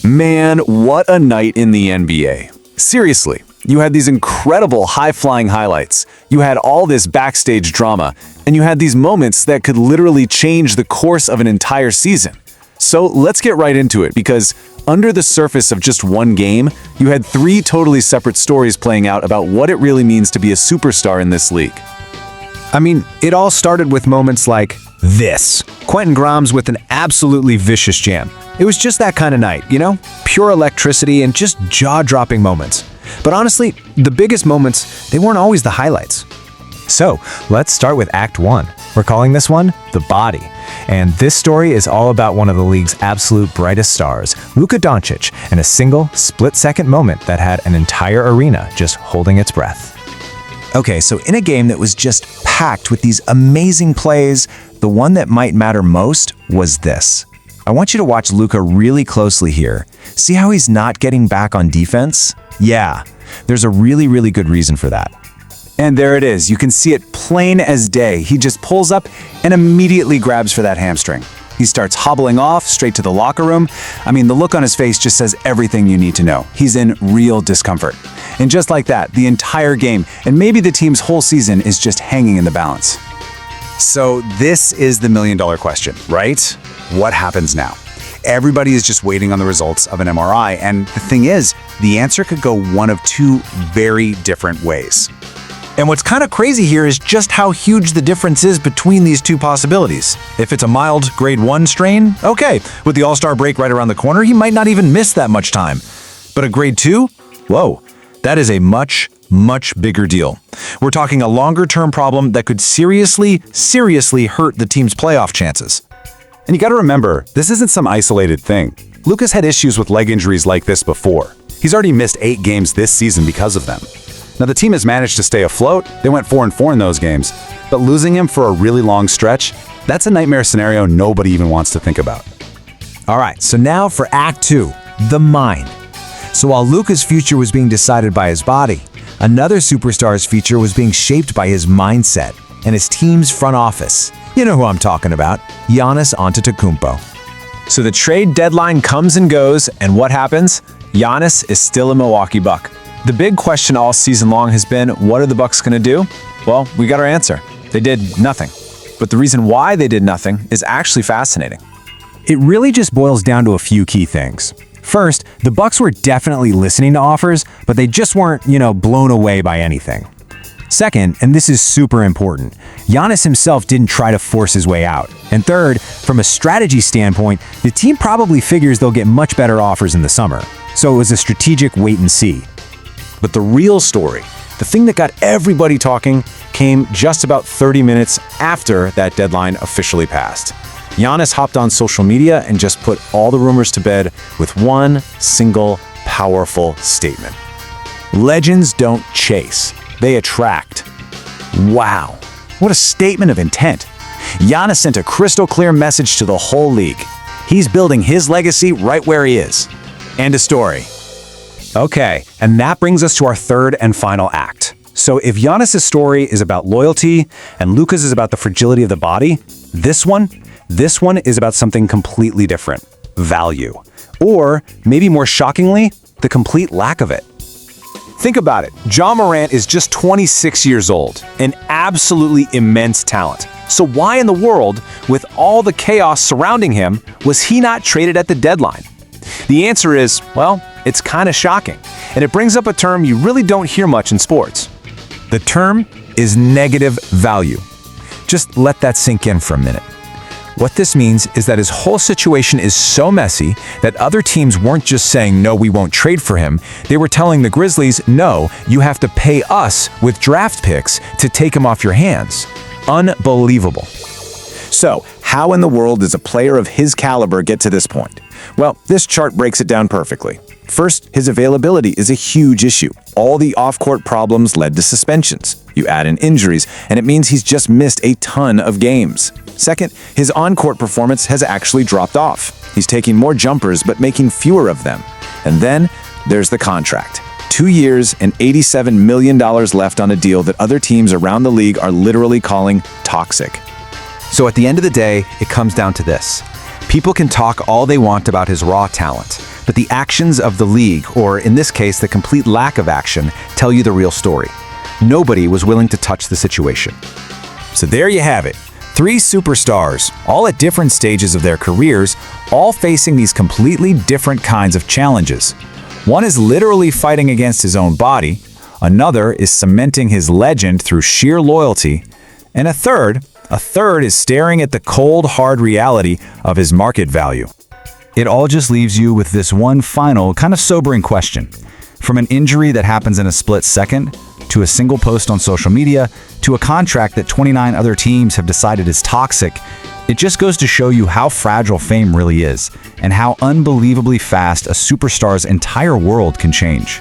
Man, what a night in the NBA. Seriously, you had these incredible high-flying highlights, you had all this backstage drama, and you had these moments that could literally change the course of an entire season. So let's get right into it, because under the surface of just one game, you had three totally separate stories playing out about what it really means to be a superstar in this league. I mean, it all started with moments like this. Quentin Grimes with an absolutely vicious jam. It was just that kind of night, you know? Pure electricity and just jaw-dropping moments. But honestly, the biggest moments, they weren't always the highlights. So, let's start with Act 1. We're calling this one The Body. And this story is all about one of the league's absolute brightest stars, Luka Doncic, and a single, split-second moment that had an entire arena just holding its breath. Okay, so in a game that was just packed with these amazing plays, the one that might matter most was this. I want you to watch Luka really closely here. See how he's not getting back on defense? Yeah, there's a really good reason for that. And there it is. You can see it plain as day. He just pulls up and immediately grabs for that hamstring. He starts hobbling off straight to the locker room. I mean, the look on his face just says everything you need to know. He's in real discomfort. And just like that, the entire game, and maybe the team's whole season, is just hanging in the balance. So this is the million-dollar question, right? What happens now? Everybody is just waiting on the results of an MRI, and the thing is, the answer could go one of two very different ways. And what's kind of crazy here is just how huge the difference is between these two possibilities. If it's a mild grade 1 strain, okay, with the All-Star break right around the corner, he might not even miss that much time. But a grade 2? Whoa, that is a much bigger deal. We're talking a longer-term problem that could seriously hurt the team's playoff chances. And you gotta remember, this isn't some isolated thing. Luka's had issues with leg injuries like this before. He's already missed 8 games this season because of them. Now, the team has managed to stay afloat. They went 4-4 in those games. But losing him for a really long stretch, that's a nightmare scenario nobody even wants to think about. All right, so now for Act 2, the mind. So while Luka's future was being decided by his body, another superstar's future was being shaped by his mindset and his team's front office. You know who I'm talking about, Giannis Antetokounmpo. So the trade deadline comes and goes, and what happens? Giannis is still a Milwaukee Buck. The big question all season long has been, what are the Bucks going to do? Well, we got our answer. They did nothing. But the reason why they did nothing is actually fascinating. It really just boils down to a few key things. First, the Bucks were definitely listening to offers, but they just weren't, blown away by anything. Second, and this is super important, Giannis himself didn't try to force his way out. And third, from a strategy standpoint, the team probably figures they'll get much better offers in the summer. So it was a strategic wait and see. But the real story, the thing that got everybody talking, came just about 30 minutes after that deadline officially passed. Giannis hopped on social media and just put all the rumors to bed with one single powerful statement. Legends don't chase, they attract. Wow, what a statement of intent. Giannis sent a crystal clear message to the whole league. He's building his legacy right where he is. End of story. Okay, and that brings us to our third and final act. So if Giannis' story is about loyalty and Luka's is about the fragility of the body, this one is about something completely different. Value. Or, maybe more shockingly, the complete lack of it. Think about it. Ja Morant is just 26 years old, an absolutely immense talent. So why in the world, with all the chaos surrounding him, was he not traded at the deadline? The answer is, well, it's kind of shocking. And it brings up a term you really don't hear much in sports. The term is negative value. Just let that sink in for a minute. What this means is that his whole situation is so messy that other teams weren't just saying, no, we won't trade for him. They were telling the Grizzlies, no, you have to pay us with draft picks to take him off your hands. Unbelievable. So, how in the world does a player of his caliber get to this point? Well, this chart breaks it down perfectly. First, his availability is a huge issue. All the off-court problems led to suspensions. You add in injuries, and it means he's just missed a ton of games. Second, his on-court performance has actually dropped off. He's taking more jumpers, but making fewer of them. And then, there's the contract. 2 years and $87 million left on a deal that other teams around the league are literally calling toxic. So at the end of the day, it comes down to this. People can talk all they want about his raw talent, But the actions of the league, or in this case, the complete lack of action, tell you the real story. Nobody was willing to touch the situation. So there you have it. 3 superstars, all at different stages of their careers, all facing these completely different kinds of challenges. One is literally fighting against his own body, another is cementing his legend through sheer loyalty, and a third is staring at the cold, hard reality of his market value. It all just leaves you with this one final, kind of sobering question. From an injury that happens in a split second, to a single post on social media, to a contract that 29 other teams have decided is toxic, it just goes to show you how fragile fame really is, and how unbelievably fast a superstar's entire world can change.